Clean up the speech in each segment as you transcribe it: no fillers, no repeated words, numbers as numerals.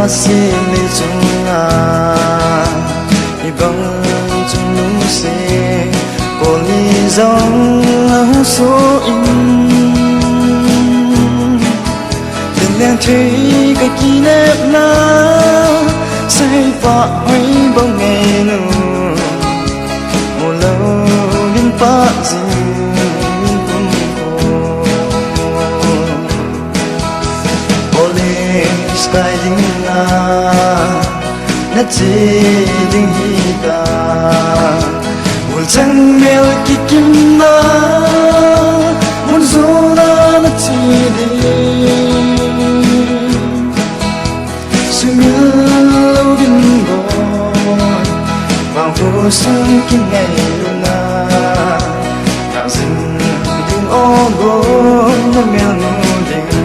xin đi chung ibang chung nung se cô lý dòng số in đừng đang thấy cái kỷ niệm na say vạ mấy bông ngày nụ một lâu đến phá gì sky ding na chi ding hi ta ul chang mel ki kim na mun zo na chi di sumil lo din go vang phố sang ki ngày na na zin ding o go na mel no ding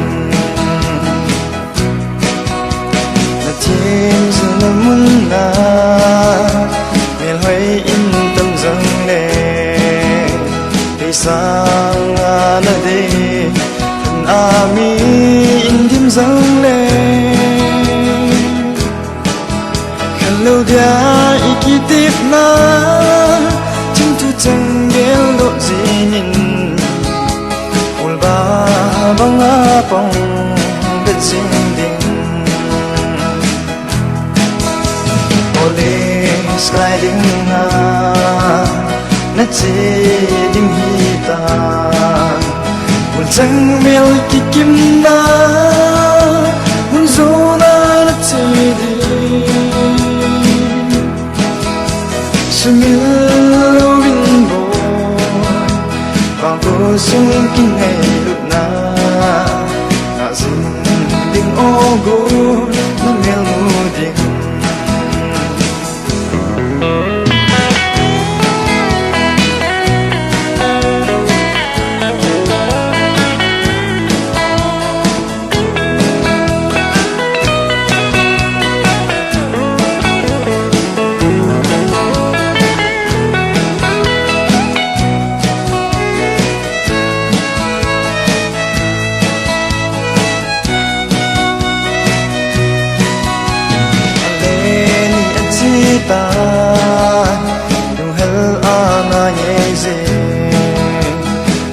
thiên giờ muốn na miền huế in tâm dâng nè thì sang nơi đây thân ami in tim dâng nè khăn lâu dia iki tiếp na chân tu chân đeo độ gì nhìn ul ba bang apong bet sing sliding na chi ding hi ta mun chang mel ki kim na mun zo na chi di sumil lo vin bo vang ko sung ki ngày lut na na zin ding o go na mel mu ding ta đừng hel ana nhẹ dễ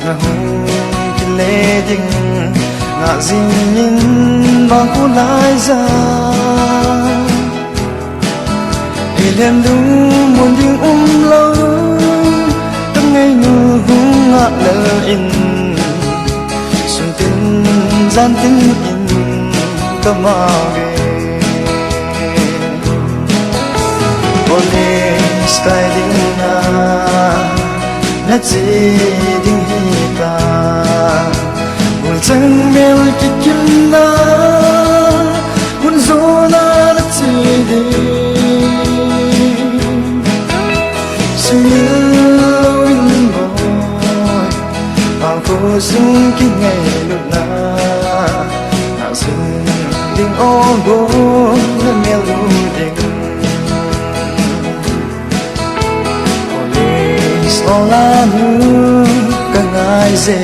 na hung ki lê ding ngã dinh nhìn bằng cô lai ra ilem du muốn ding lâu tâm ngày nu hung ngã lơ in xuân tin gian tin in tâm age sky ding na chi ding hi ta ul chang mel ki kim na mun zo na chi di sumil in bo ang ko sung ki ngày lut na na sung ding o go na mel lu ding Ola nu ka ngai ze